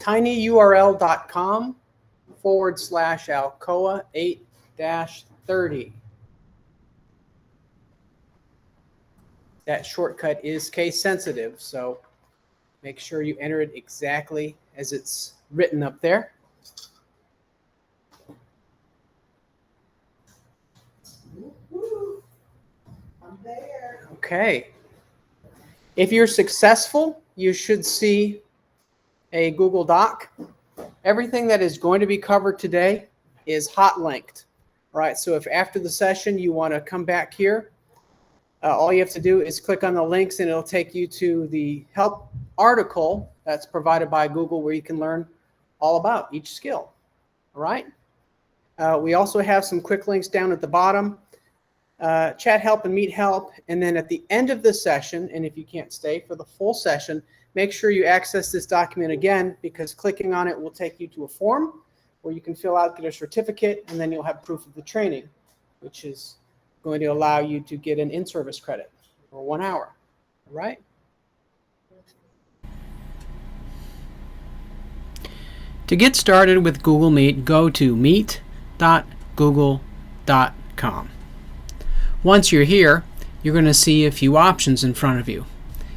tinyurl.com/Alcoa 8-30. That shortcut is case sensitive, so make sure you enter it exactly as it's written up there. I'm there. Okay. If you're successful, you should see a Google Doc. Everything that is going to be covered today is hot linked. All right, so if after the session you want to come back here, all you have to do is click on the links and it'll take you to the help article that's provided by Google where you can learn all about each skill. All right. We also have some quick links down at the bottom, chat help and meet help. And then at the end of the session, and if you can't stay for the full session, make sure you access this document again, because clicking on it will take you to a form where you can fill out, get a certificate, and then you'll have proof of the training, which is going to allow you to get an in-service credit for 1 hour. All right. To get started with Google Meet, go to meet.google.com. Once you're here, you're going to see a few options in front of you.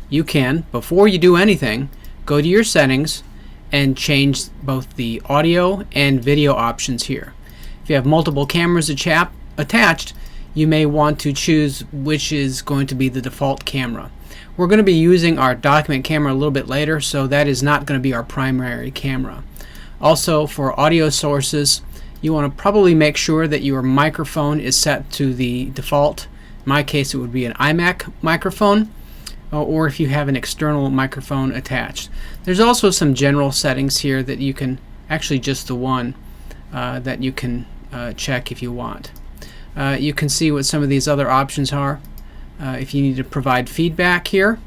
You can, before you do anything, go to your settings and change both the audio and video options here. If you have multiple cameras attached, you may want to choose which is going to be the default camera. We're going to be using our document camera a little bit later, so that is not going to be our primary camera. Also, for audio sources, you want to probably make sure that your microphone is set to the default. In my case, it would be an iMac microphone, or if you have an external microphone attached. There's also some general settings here that you can, actually just the one that you can check if you want. You can see what some of these other options are. If you need to provide feedback here,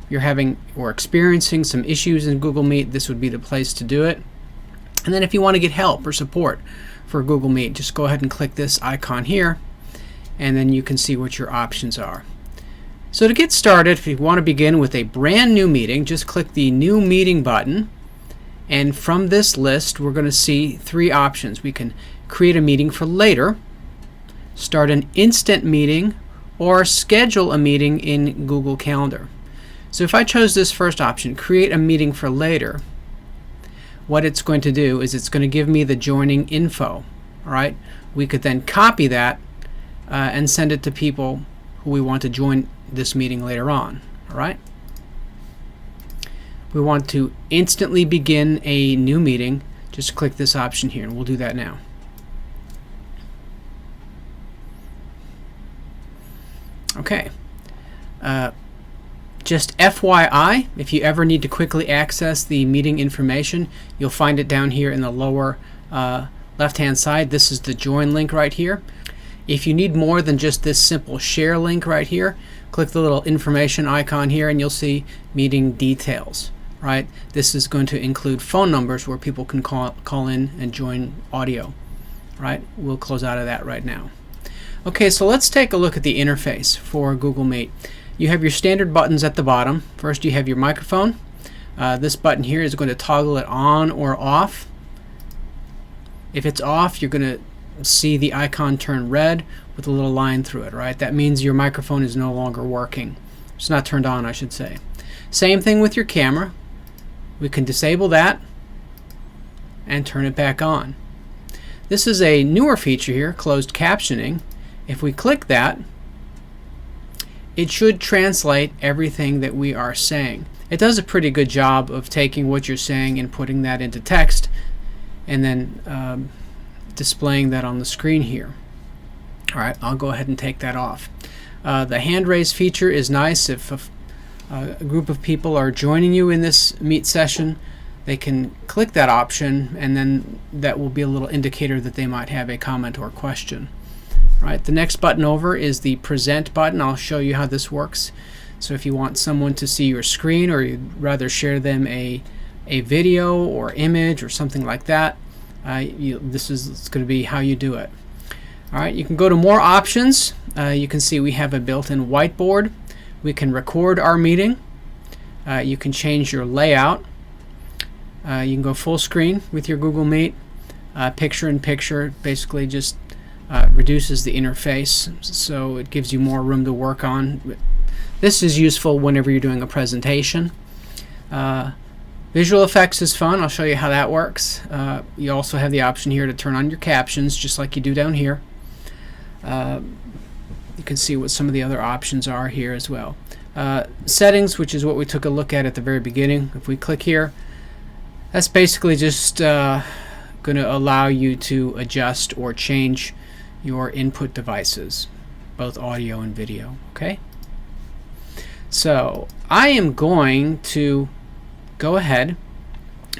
you're having or experiencing some issues in Google Meet, this would be the place to do it. And then if you want to get help or support for Google Meet, just go ahead and click this icon here, and then you can see what your options are. So to get started, if you want to begin with a brand new meeting, just click the New Meeting button, and from this list we're going to see 3 options. We can create a meeting for later, start an instant meeting, or schedule a meeting in Google Calendar. So if I chose this first option, create a meeting for later, what it's going to do is it's going to give me the joining info. All right, we could then copy that and send it to people who we want to join this meeting later on. All right, we want to instantly begin a new meeting. Just click this option here, and we'll do that now. Okay. Just FYI, if you ever need to quickly access the meeting information, you'll find it down here in the lower left-hand side. This is the join link right here. If you need more than just this simple share link right here, click the little information icon here and you'll see meeting details. Right? This is going to include phone numbers where people can call in and join audio. Right? We'll close out of that right now. Okay, so let's take a look at the interface for Google Meet. You have your standard buttons at the bottom. First, you have your microphone. This button here is going to toggle it on or off. If it's off, you're going to see the icon turn red with a little line through it, right? That means your microphone is no longer working. It's not turned on, I should say. Same thing with your camera. We can disable that and turn it back on. This is a newer feature here, closed captioning. If we click that, it should translate everything that we are saying. It does a pretty good job of taking what you're saying and putting that into text and then displaying that on the screen here. All right, I'll go ahead and take that off. The hand raise feature is nice. If a group of people are joining you in this Meet session, they can click that option, and then that will be a little indicator that they might have a comment or question. All right, the next button over is the present button. I'll show you how this works. So if you want someone to see your screen, or you'd rather share them a video or image or something like that, this is going to be how you do it. All right, you can go to more options. You can see we have a built-in whiteboard. We can record our meeting. You can change your layout. You can go full screen with your Google Meet. Picture-in-picture basically just reduces the interface, so it gives you more room to work on. This is useful whenever you're doing a presentation. Visual effects is fun. I'll show you how that works. You also have the option here to turn on your captions, just like you do down here. You can see what some of the other options are here as well. Settings, which is what we took a look at the very beginning. If we click here, that's basically just going to allow you to adjust or change your input devices, both audio and video. Okay? So I am going to go ahead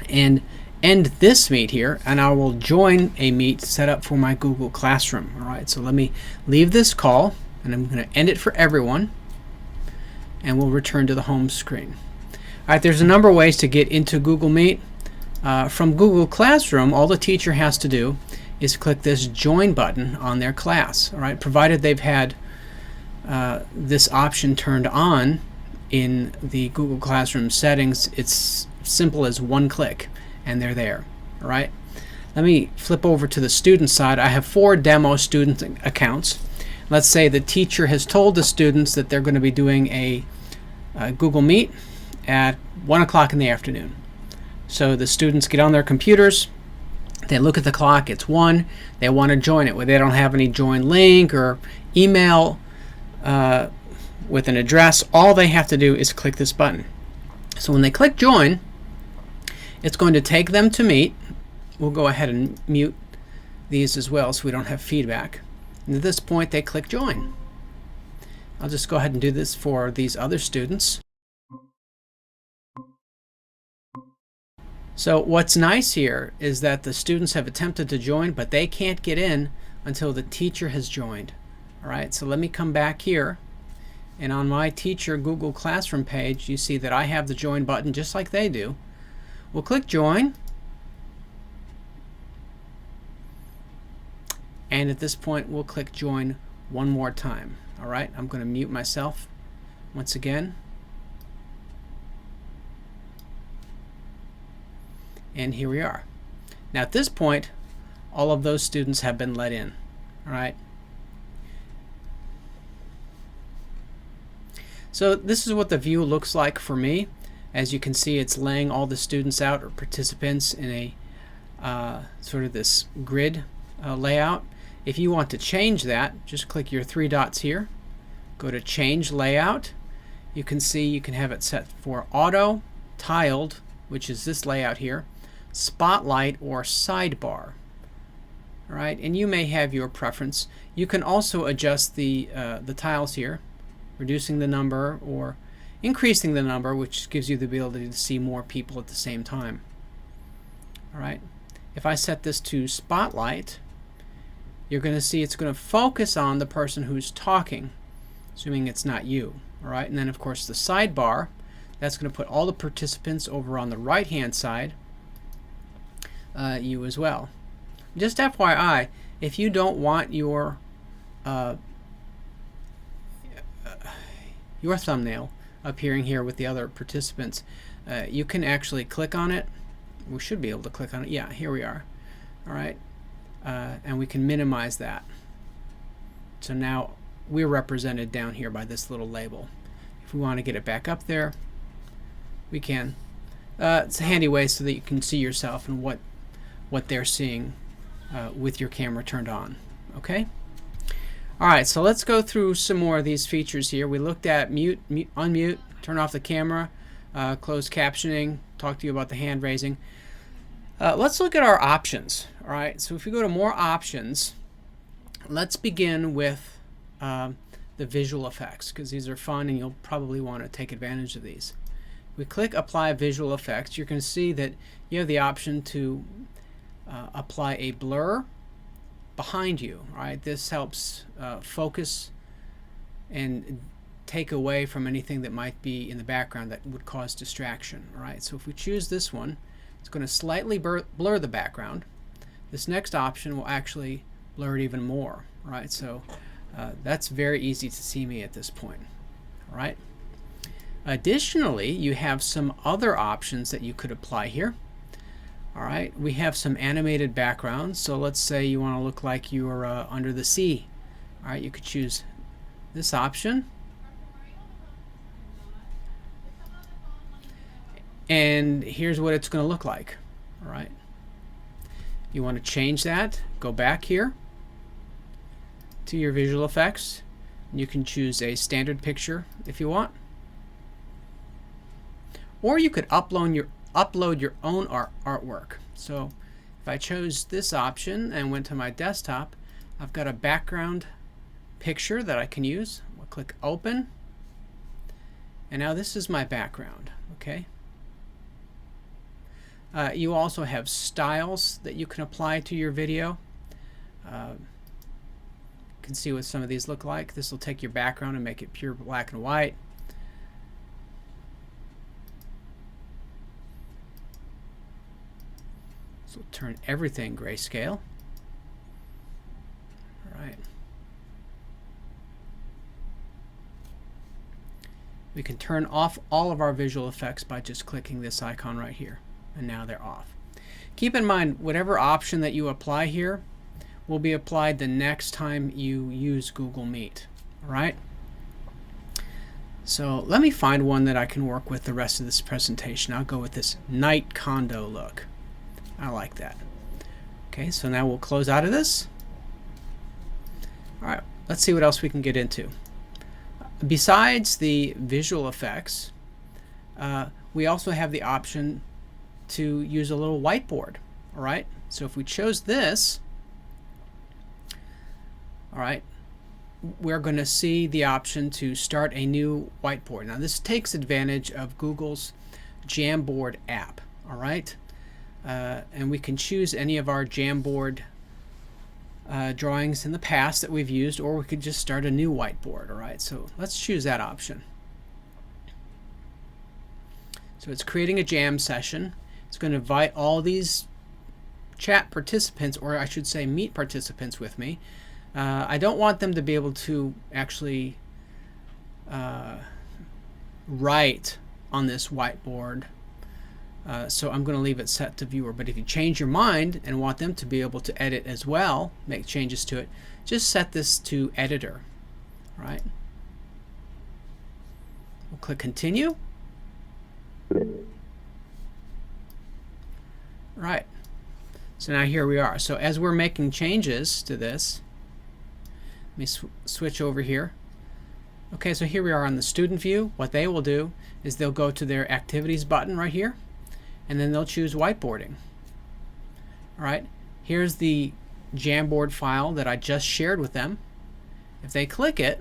and end this meet here, and I will join a meet set up for my Google Classroom. All right, so let me leave this call, and I'm going to end it for everyone, and we'll return to the home screen. All right, there's a number of ways to get into Google Meet. From Google Classroom, all the teacher has to do is click this join button on their class. All right, provided they've had this option turned on in the Google Classroom settings, it's simple as one click and they're there. All right, let me flip over to the student side. I have 4 demo student accounts. Let's say the teacher has told the students that they're going to be doing a Google Meet at 1 o'clock in the afternoon. So the students get on their computers, they look at the clock, it's 1, they want to join it. Where they don't have any join link or email with an address, all they have to do is click this button. So when they click join, it's going to take them to Meet. We'll go ahead and mute these as well so we don't have feedback. And at this point they click join. I'll just go ahead and do this for these other students. So what's nice here is that the students have attempted to join, but they can't get in until the teacher has joined. All right, so let me come back here, and on my teacher Google Classroom page, you see that I have the join button just like they do. We'll click join, and at this point we'll click join one more time. All right, I'm going to mute myself once again. And here we are. Now at this point, all of those students have been let in. All right. So this is what the view looks like for me. As you can see, it's laying all the students out or participants in a sort of this grid layout. If you want to change that, just click your 3 dots here. Go to change layout. You can see you can have it set for auto, tiled, which is this layout here, spotlight, or sidebar. All right, and you may have your preference. You can also adjust the tiles here, reducing the number or increasing the number, which gives you the ability to see more people at the same time. All right, if I set this to spotlight, you're going to see it's going to focus on the person who's talking, assuming it's not you. All right, and then of course the sidebar, that's going to put all the participants over on the right hand side, you as well. Just FYI, if you don't want your thumbnail appearing here with the other participants, you can actually click on it. We should be able to click on it. Yeah, here we are. All right, and we can minimize that. So now we're represented down here by this little label. If we want to get it back up there, we can. It's a handy way so that you can see yourself and what they're seeing with your camera turned on. Okay. All right, so let's go through some more of these features here. We looked at mute, unmute, turn off the camera, closed captioning, talk to you about the hand raising. Let's look at our options. All right, so if we go to more options, let's begin with the visual effects, because these are fun and you'll probably want to take advantage of these. We click apply visual effects. You're going to see that you have the option to apply a blur behind you. All right, this helps focus and take away from anything that might be in the background that would cause distraction. All right, so if we choose this one, it's going to slightly blur the background. This next option will actually blur it even more. All right, so that's very easy to see me at this point. All right. Additionally, you have some other options that you could apply here. All right, we have some animated backgrounds. So let's say you want to look like you're under the sea. All right, you could choose this option. And here's what it's going to look like. All right. You want to change that, go back here to your visual effects. You can choose a standard picture if you want. Or you could upload your own artwork. So if I chose this option and went to my desktop, I've got a background picture that I can use. I'll click open. And now this is my background. Okay. You also have styles that you can apply to your video. You can see what some of these look like. This will take your background and make it pure black and white. So turn everything grayscale. All right. We can turn off all of our visual effects by just clicking this icon right here. And now they're off. Keep in mind, whatever option that you apply here will be applied the next time you use Google Meet. All right? So let me find one that I can work with the rest of this presentation. I'll go with this night condo look. I like that. Okay, so now we'll close out of this. All right, let's see what else we can get into. Besides the visual effects, we also have the option to use a little whiteboard. All right, so if we chose this, all right, we're going to see the option to start a new whiteboard. Now this takes advantage of Google's Jamboard app. All right, and we can choose any of our Jamboard drawings in the past that we've used, or we could just start a new whiteboard. All right, so let's choose that option. So it's creating a jam session. It's going to invite all these chat participants, or I should say meet participants with me. I don't want them to be able to actually write on this whiteboard. So I'm going to leave it set to viewer. But if you change your mind and want them to be able to edit as well, make changes to it, just set this to editor. All right. We'll click continue. Right. So now here we are. So as we're making changes to this, let me switch over here. Okay, so here we are on the student view. What they will do is they'll go to their activities button right here, and then they'll choose whiteboarding. All right, here's the Jamboard file that I just shared with them. If they click it,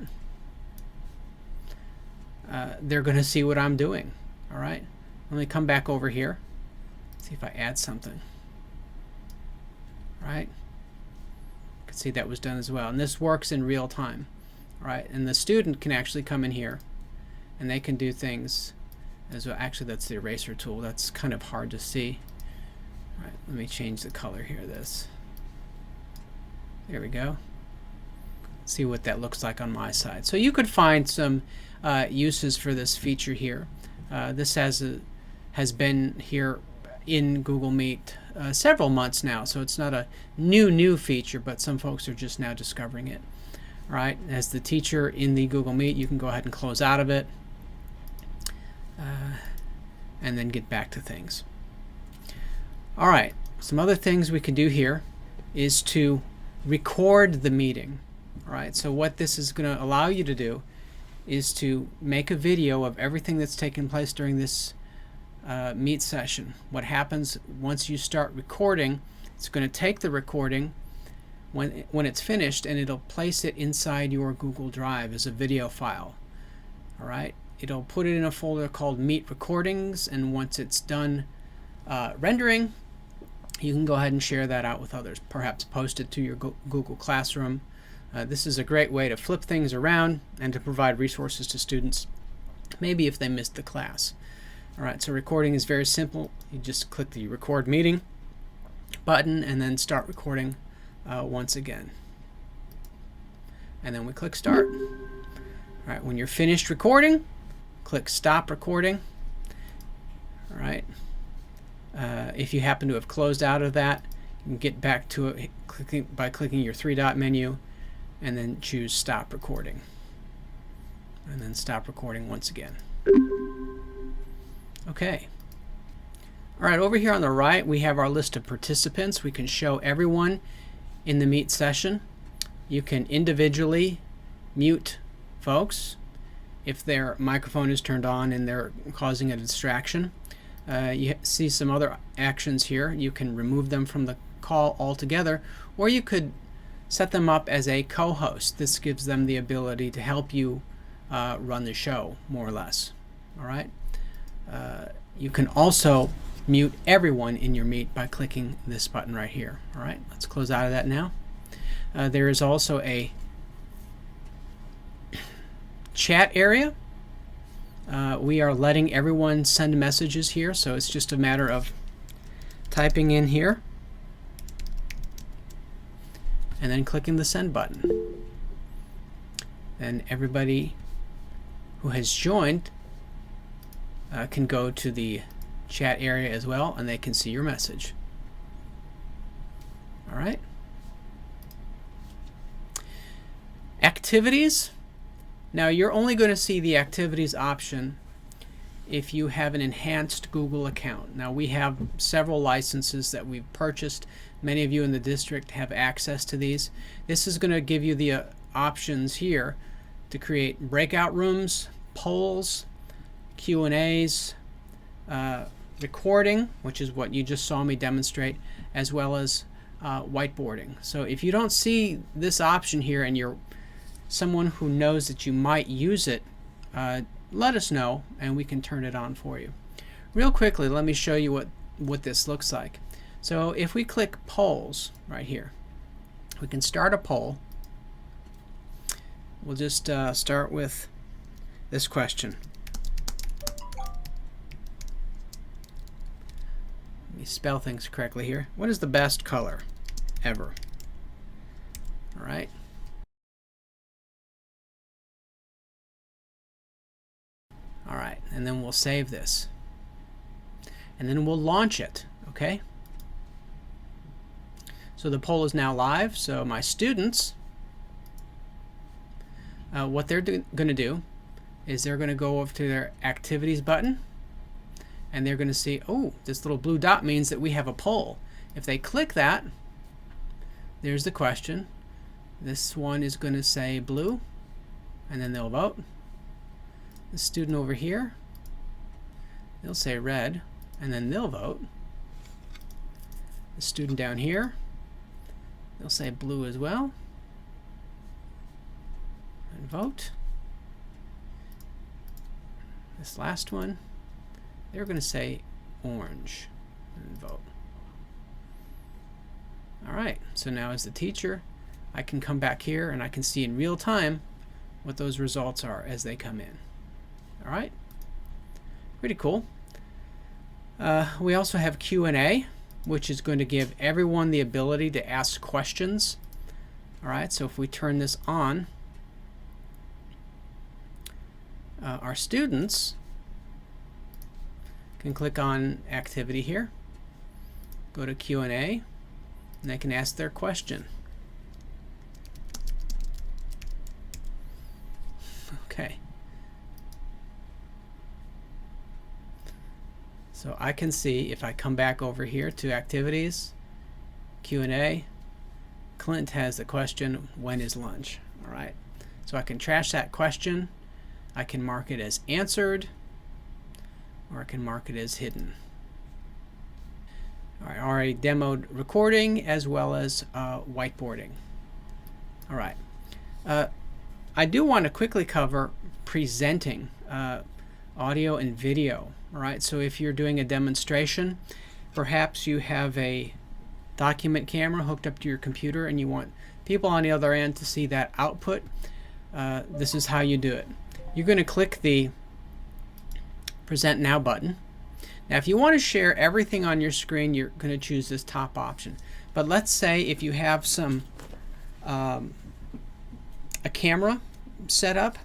they're going to see what I'm doing. All right, let me come back over here. See if I add something. Right, you can see that was done as well, and this works in real time. All right, and the student can actually come in here, and they can do things as well. Actually, that's the eraser tool. That's kind of hard to see. All right, let me change the color here. This. There we go. See what that looks like on my side. So you could find some uses for this feature here. This has been here in Google Meet several months now, so it's not a new feature, but some folks are just now discovering it. All right, as the teacher in the Google Meet, you can go ahead and close out of it and then get back to things. All right, some other things we can do here is to record the meeting. All right, so what this is going to allow you to do is to make a video of everything that's taken place during this Meet session. What happens once you start recording, it's going to take the recording when it's finished, and it'll place it inside your Google Drive as a video file. All right, it'll put it in a folder called Meet Recordings, and once it's done rendering, you can go ahead and share that out with others, perhaps post it to your Google Classroom. This is a great way to flip things around and to provide resources to students, maybe if they missed the class. All right, so recording is very simple. You just click the record meeting button and then start recording once again. And then we click start. All right, when you're finished recording, click stop recording. All right. If you happen to have closed out of that, you can get back to it by clicking your three-dot menu and then choose Stop Recording. And then stop recording once again. Okay. All right, over here on the right, we have our list of participants. We can show everyone in the Meet session. You can individually mute folks if their microphone is turned on and they're causing a distraction. You see some other actions here. You can remove them from the call altogether, or you could set them up as a co-host. This gives them the ability to help you run the show, more or less. All right. You can also mute everyone in your Meet by clicking this button right here. All right, let's close out of that now. There is also a chat area. We are letting everyone send messages here, so it's just a matter of typing in here and then clicking the send button. And everybody who has joined can go to the chat area as well, and they can see your message. All right. Activities. Now you're only going to see the activities option if you have an enhanced Google account. Now we have several licenses that we've purchased. Many of you in the district have access to these. This is going to give you the options here to create breakout rooms, polls, Q&As, recording, which is what you just saw me demonstrate, as well as whiteboarding. So if you don't see this option here and you're someone who knows that you might use it, let us know and we can turn it on for you. Real quickly, let me show you what this looks like. So if we click polls right here, we can start a poll. We'll just start with this question. Let me spell things correctly here. What is the best color ever? All right. All right, and then we'll save this. And then we'll launch it, okay? So the poll is now live, so my students, what they're going to do is they're going to go over to their activities button, and they're going to see, oh, this little blue dot means that we have a poll. If they click that, there's the question. This one is going to say blue, and then they'll vote. The student over here, they'll say red, and then they'll vote. The student down here, they'll say blue as well, and vote. This last one, they're going to say orange and vote. All right, so now as the teacher, I can come back here and I can see in real time what those results are as they come in. All right, pretty cool. We also have Q&A, which is going to give everyone the ability to ask questions. All right, so if we turn this on, our students can click on activity here, go to Q&A, and they can ask their question. Okay. So I can see if I come back over here to activities, Q&A, Clint has the question, when is lunch? All right. So I can trash that question. I can mark it as answered, or I can mark it as hidden. All right, I already demoed recording as well as whiteboarding. All right. I do want to quickly cover presenting audio and video. All right, so if you're doing a demonstration, perhaps you have a document camera hooked up to your computer and you want people on the other end to see that output. This is how you do it. You're going to click the Present Now button. Now, if you want to share everything on your screen, you're going to choose this top option. But let's say if you have some a camera set up,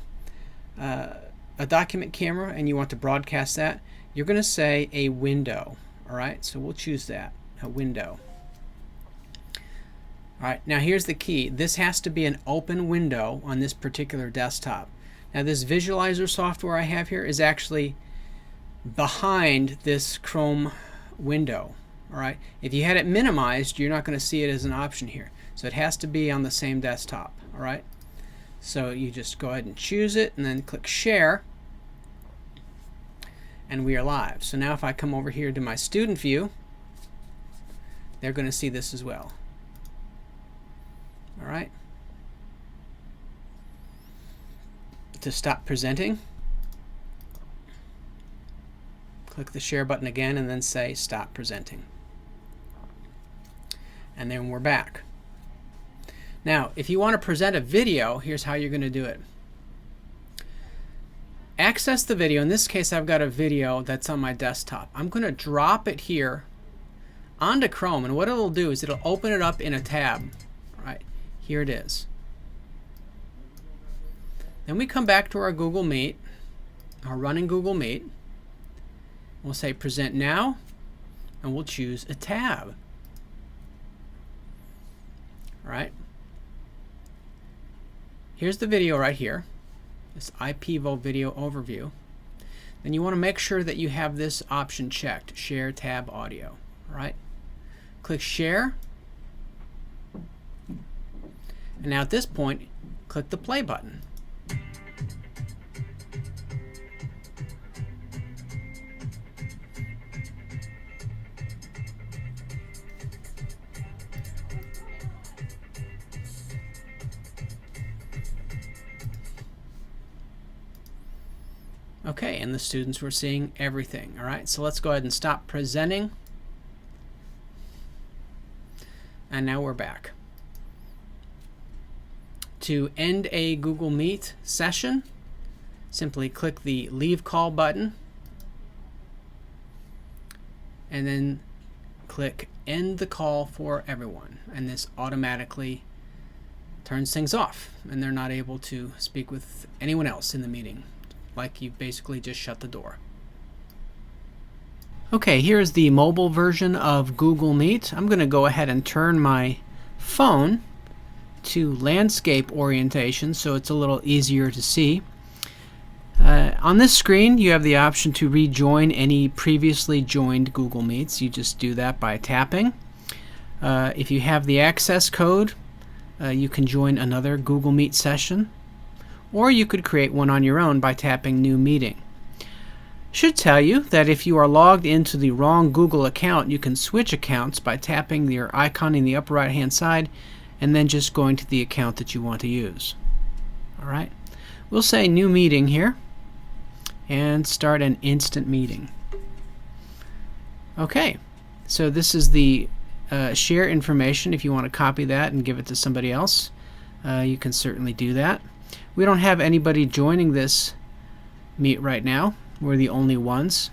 a document camera, and you want to broadcast that, you're going to say a window. All right, so we'll choose that, a window. All right, now here's the key. This has to be an open window on this particular desktop. Now this visualizer software I have here is actually behind this Chrome window. All right, if you had it minimized, you're not going to see it as an option here. So it has to be on the same desktop. All right, so you just go ahead and choose it and then click share, and we are live. So now if I come over here to my student view, they're going to see this as well. All right, to stop presenting, click the share button again and then say stop presenting. And then we're back. Now, if you want to present a video, here's how you're going to do it. Access the video. In this case, I've got a video that's on my desktop. I'm going to drop it here onto Chrome, and what it'll do is it'll open it up in a tab. All right, here it is. Then we come back to our Google Meet, our running Google Meet. We'll say present now, and we'll choose a tab. All right. Here's the video right here, this IPvo video overview. Then you want to make sure that you have this option checked, share tab audio. All right. Click share. And now at this point, click the play button. Okay, and the students were seeing everything. All right, so let's go ahead and stop presenting. And now we're back. To end a Google Meet session, simply click the Leave Call button and then click End the Call for Everyone. And this automatically turns things off, and they're not able to speak with anyone else in the meeting, like you basically just shut the door. Okay, here's the mobile version of Google Meet. I'm going to go ahead and turn my phone to landscape orientation so it's a little easier to see. On this screen, you have the option to rejoin any previously joined Google Meets. You just do that by tapping. If you have the access code, you can join another Google Meet session, or you could create one on your own by tapping New Meeting. Should tell you that if you are logged into the wrong Google account, you can switch accounts by tapping your icon in the upper right hand side and then just going to the account that you want to use. Alright, we'll say New Meeting here and start an instant meeting. Okay, so this is the share information. If you want to copy that and give it to somebody else, you can certainly do that. We don't have anybody joining this meet right now. We're the only ones.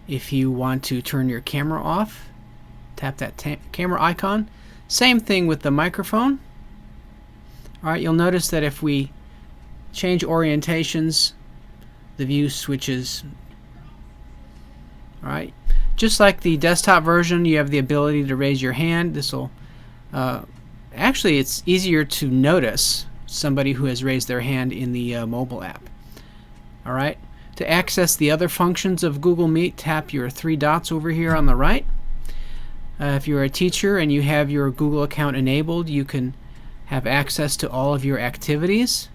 If you want to turn your camera off, tap that camera icon. Same thing with the microphone. Alright, you'll notice that if we change orientations, the view switches. Alright, just like the desktop version, you have the ability to raise your hand. This will actually, it's easier to notice somebody who has raised their hand in the mobile app. All right. To access the other functions of Google Meet, tap your three dots over here on the right. If you're a teacher and you have your Google account enabled, you can have access to all of your activities.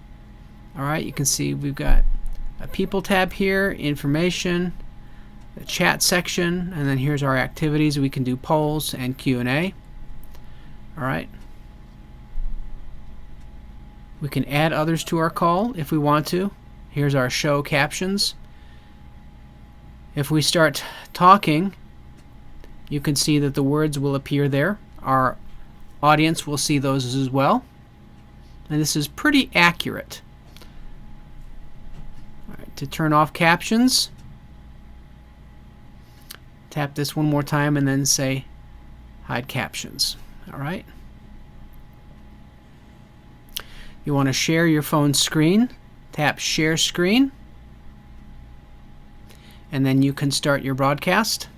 All right. You can see we've got a People tab here, Information, the Chat section, and then here's our activities. We can do polls and Q&A. All right. We can add others to our call if we want to. Here's our show captions. If we start talking, you can see that the words will appear there. Our audience will see those as well. And this is pretty accurate. All right, to turn off captions, tap this one more time and then say hide captions. All right. You want to share your phone screen, tap Share Screen, and then you can start your broadcast.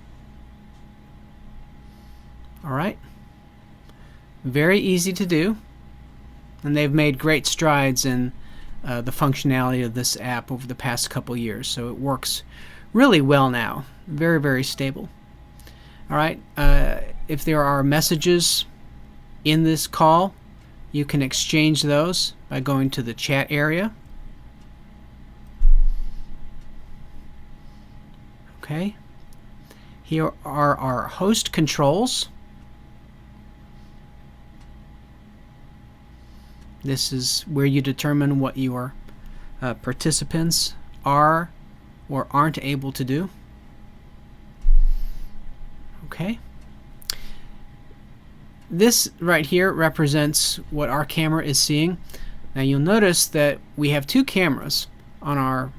All right. Very easy to do, and they've made great strides in the functionality of this app over the past couple years, so it works really well now. Very, very stable. All right. If there are messages in this call, you can exchange those by going to the chat area. Okay. Here are our host controls. This is where you determine what your participants are or aren't able to do. Okay. This right here represents what our camera is seeing. Now you'll notice that we have two cameras on our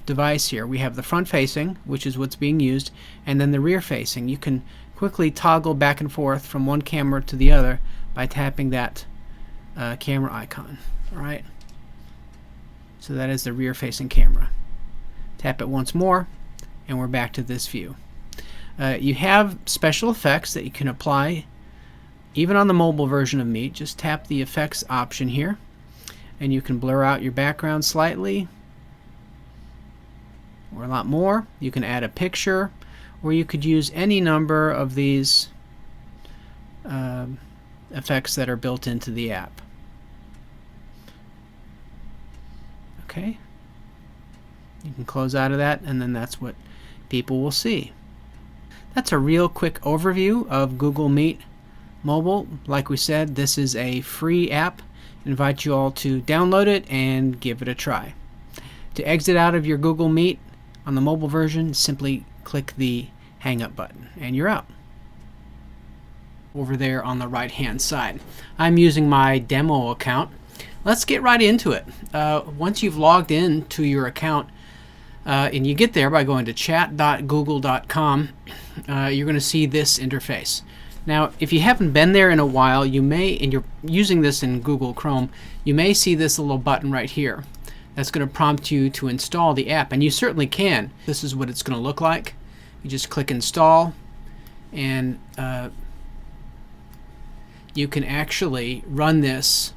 device here. We have the front facing, which is what's being used, and then the rear facing. You can quickly toggle back and forth from one camera to the other by tapping that camera icon. All right. So that is the rear facing camera. Tap it once more and we're back to this view. You have special effects that you can apply even on the mobile version of Meet. Just tap the effects option here and you can blur out your background slightly or a lot more. You can add a picture, or you could use any number of these effects that are built into the app. Okay. You can close out of that, and then that's what people will see. That's a real quick overview of Google Meet Mobile. Like we said, this is a free app. I invite you all to download it and give it a try. To exit out of your Google Meet on the mobile version, simply click the hang up button and you're out. Over there on the right hand side, I'm using my demo account. Let's get right into it. Once you've logged in to your account, and you get there by going to chat.google.com, you're going to see this interface. Now, if you haven't been there in a while, you may, and you're using this in Google Chrome, you may see this little button right here. That's going to prompt you to install the app, and you certainly can. This is what it's going to look like. You just click install, and you can actually run this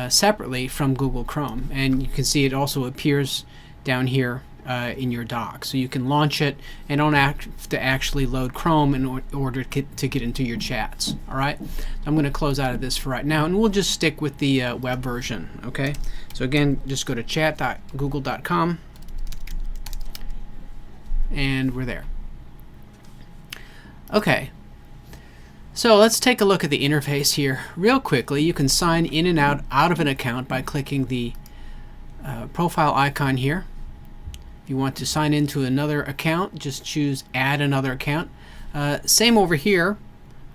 separately from Google Chrome, and you can see it also appears down here in your dock. So you can launch it and don't have to actually load Chrome in order to get into your chats. All right, I'm going to close out of this for right now, and we'll just stick with the web version. Okay, so again, just go to chat.google.com, and we're there. Okay. So let's take a look at the interface here real quickly. You can sign in and out of an account by clicking the profile icon here. If you want to sign into another account, just choose add another account. Same over here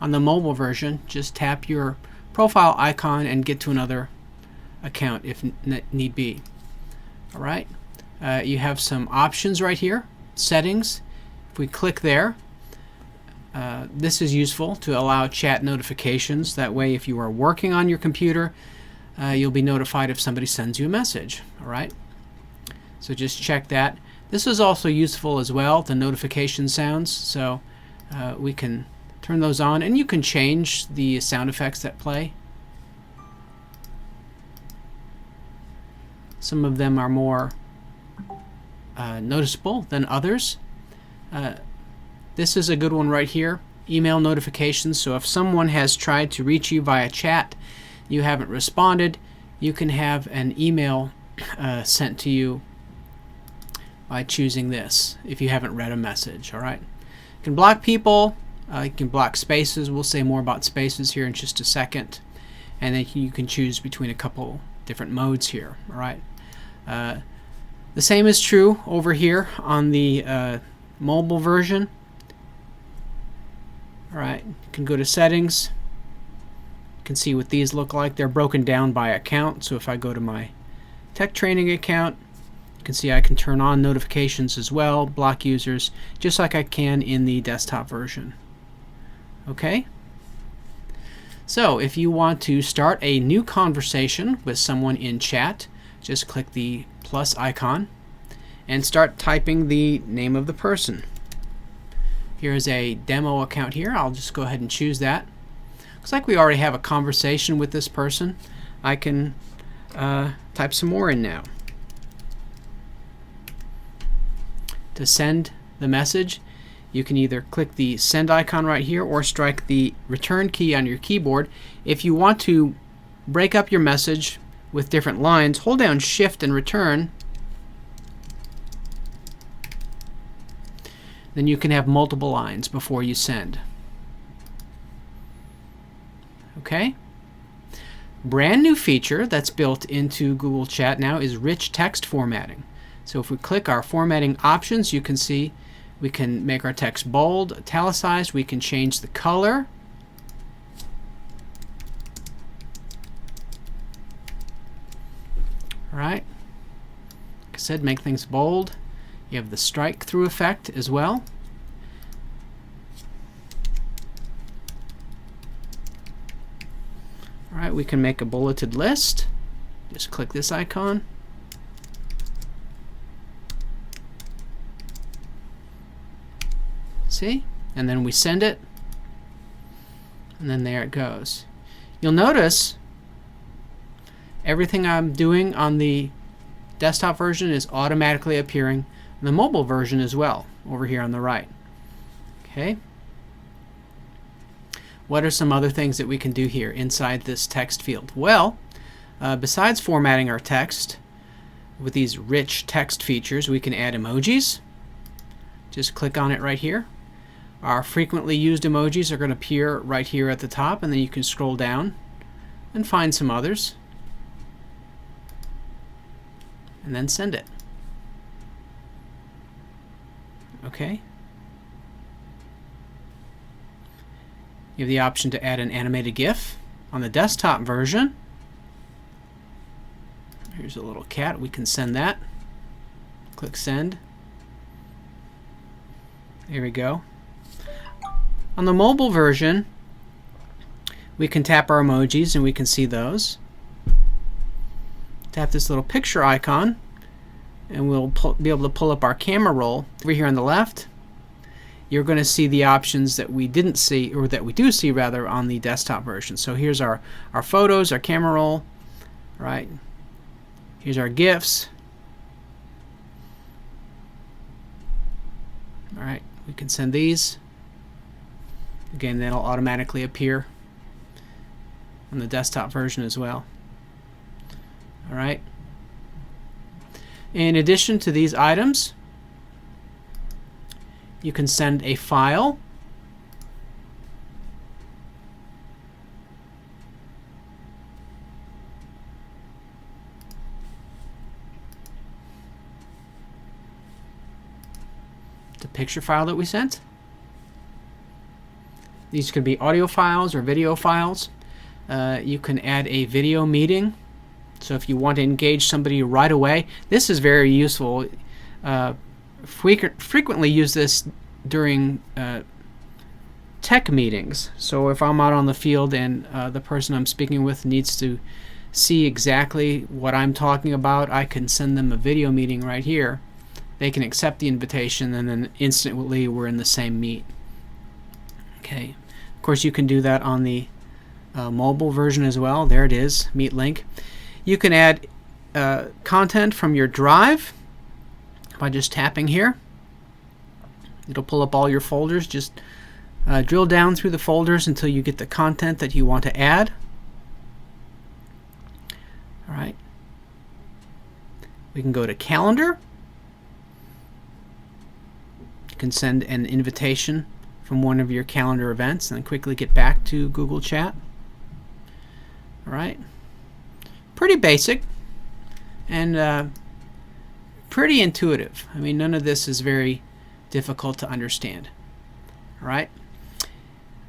on the mobile version. Just tap your profile icon and get to another account if need be. All right. You have some options right here. Settings. If we click there, this is useful to allow chat notifications. That way, if you are working on your computer, you'll be notified if somebody sends you a message. All right. So just check that. This is also useful as well, the notification sounds. So we can turn those on, and you can change the sound effects that play. Some of them are more noticeable than others. This is a good one right here. Email notifications. So if someone has tried to reach you via chat, you haven't responded, you can have an email sent to you by choosing this if you haven't read a message. All right. You can block people. You can block spaces. We'll say more about spaces here in just a second. And then you can choose between a couple different modes here. All right. The same is true over here on the mobile version. All right, you can go to settings. You can see what these look like. They're broken down by account. So if I go to my tech training account, you can see I can turn on notifications as well, block users, just like I can in the desktop version. Okay. So if you want to start a new conversation with someone in chat, just click the plus icon, and start typing the name of the person. Here's a demo account here. I'll just go ahead and choose that. Looks like we already have a conversation with this person. I can type some more in now. To send the message, you can either click the send icon right here or strike the return key on your keyboard. If you want to break up your message with different lines, hold down Shift and return. Then you can have multiple lines before you send. Okay? Brand new feature that's built into Google Chat now is rich text formatting. So if we click our formatting options, you can see we can make our text bold, italicized, we can change the color. All right. Like I said, make things bold. You have the strike through effect as well. All right, we can make a bulleted list. Just click this icon. See? And then we send it. And then there it goes. You'll notice everything I'm doing on the desktop version is automatically appearing in the mobile version as well, over here on the right. Okay. What are some other things that we can do here inside this text field? Well, besides formatting our text with these rich text features, we can add emojis. Just click on it right here. Our frequently used emojis are going to appear right here at the top, and then you can scroll down and find some others and then send it. Okay. You have the option to add an animated GIF on the desktop version. Here's a little cat. We can send that. Click send. There we go. On the mobile version, we can tap our emojis and we can see those. Tap this little picture icon and we'll be able to pull up our camera roll. Over here on the left, you're going to see the options that we didn't see, or that we do see rather, on the desktop version. So here's our photos, our camera roll, right? Here's our GIFs. All right, we can send these. Again, that'll automatically appear on the desktop version as well. All right. In addition to these items, you can send a file. The picture file that we sent. These could be audio files or video files. You can add a video meeting. So if you want to engage somebody right away, this is very useful. Frequently use this during tech meetings. So if I'm out on the field and the person I'm speaking with needs to see exactly what I'm talking about, I can send them a video meeting right here. They can accept the invitation and then instantly we're in the same meet. Okay. Of course, you can do that on the mobile version as well. There it is, Meet link. You can add content from your drive by just tapping here. It'll pull up all your folders. Just drill down through the folders until you get the content that you want to add. All right. We can go to Calendar. You can send an invitation from one of your calendar events and then quickly get back to Google Chat. All right. Pretty basic and pretty intuitive. I mean, none of this is very difficult to understand. All right.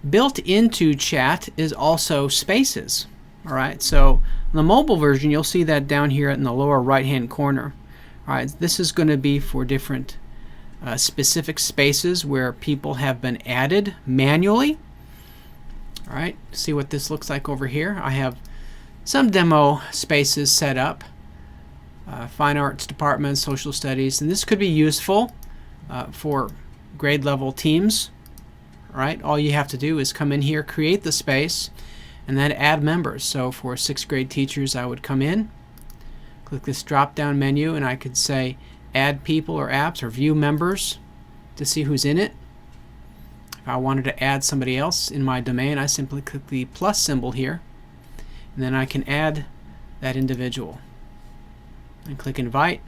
Built into Chat is also spaces. All right. So on the mobile version, you'll see that down here in the lower right-hand corner. All right. This is going to be for different specific spaces where people have been added manually. All right. See what this looks like over here. I have some demo spaces set up fine arts department, social studies, and this could be useful for grade level teams. All right, all you have to do is come in here, create the space, and then add members. So for 6th grade teachers, I would come in, click this drop down menu, and I could say add people or apps or view members to see who's in it. If I wanted to add somebody else in my domain, I simply click the plus symbol here, and then I can add that individual and click invite.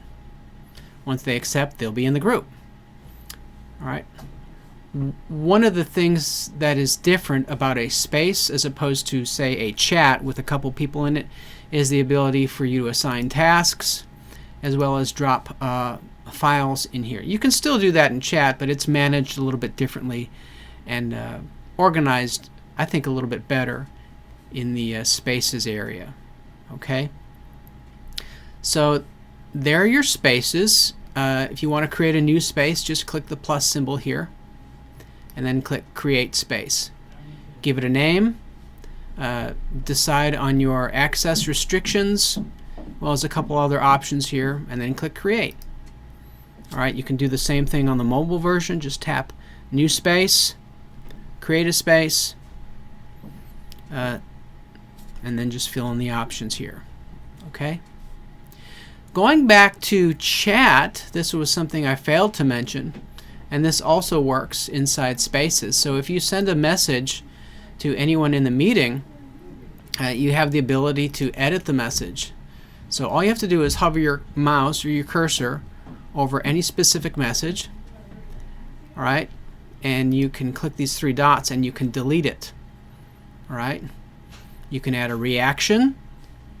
Once they accept, they'll be in the group. All right. One of the things that is different about a space as opposed to, say, a chat with a couple people in it is the ability for you to assign tasks as well as drop files in here. You can still do that in chat, but it's managed a little bit differently and organized, I think, a little bit better in the spaces area. Okay, so there are your spaces. If you want to create a new space, just click the plus symbol here and then click create space. Give it a name, decide on your access restrictions, as well as a couple other options here, and then click create. Alright, you can do the same thing on the mobile version. Just tap new space, create a space, and then just fill in the options here. Okay. Going back to chat, this was something I failed to mention, and this also works inside spaces. So if you send a message to anyone in the meeting, you have the ability to edit the message. So all you have to do is hover your mouse or your cursor over any specific message, all right, and you can click these 3 dots and you can delete it. All right, you can add a reaction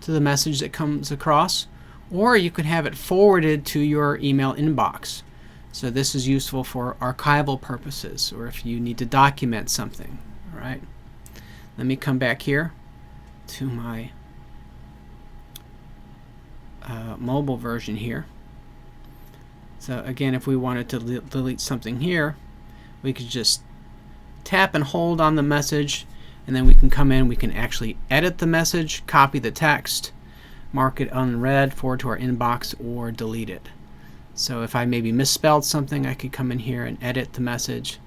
to the message that comes across, or you can have it forwarded to your email inbox. So this is useful for archival purposes or if you need to document something. All right, let me come back here to my mobile version here. So again, if we wanted to delete something here, we could just tap and hold on the message, and then we can come in, we can actually edit the message, copy the text, mark it unread, forward to our inbox, or delete it. So if I maybe misspelled something, I could come in here and edit the message.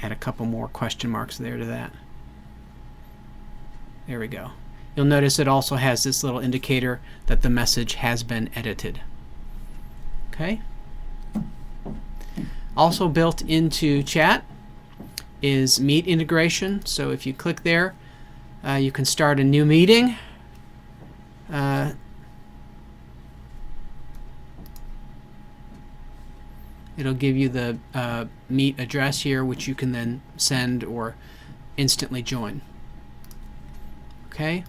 Add a couple more question marks there to that. There we go. You'll notice it also has this little indicator that the message has been edited. Okay. Also built into chat is Meet integration. So if you click there, you can start a new meeting. It'll give you the Meet address here, which you can then send or instantly join. Okay.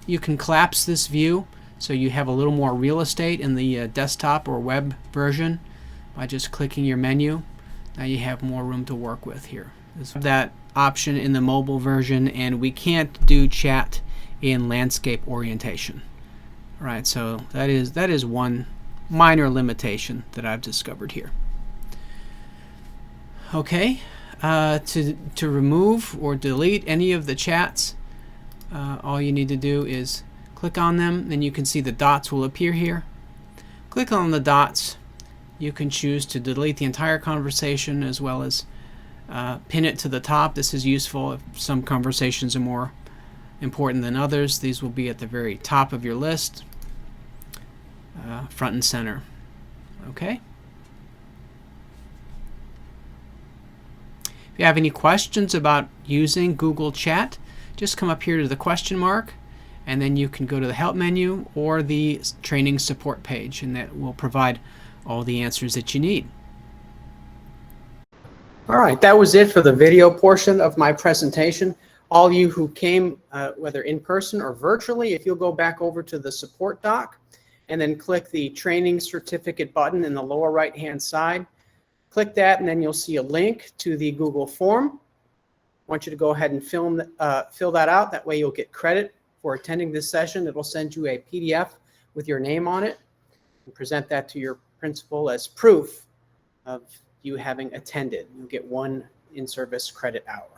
You can collapse this view so you have a little more real estate in the desktop or web version by just clicking your menu. Now you have more room to work with here. There's that option in the mobile version, and we can't do chat in landscape orientation. All right, so that is one minor limitation that I've discovered here. Okay, to remove or delete any of the chats, all you need to do is click on them, and you can see the dots will appear here. Click on the dots. You can choose to delete the entire conversation as well as pin it to the top. This is useful if some conversations are more important than others. These will be at the very top of your list, front and center. Okay. If you have any questions about using Google Chat, just come up here to the question mark, and then you can go to the help menu or the training support page, and that will provide all the answers that you need. All right, that was it for the video portion of my presentation. All you who came, whether in person or virtually, if you'll go back over to the support doc and then click the training certificate button in the lower right-hand side, click that, and then you'll see a link to the Google form. I want you to go ahead and fill that out. That way you'll get credit for attending this session. It will send you a PDF with your name on it, and present that to your principal as proof of you having attended. You'll get one in-service credit hour.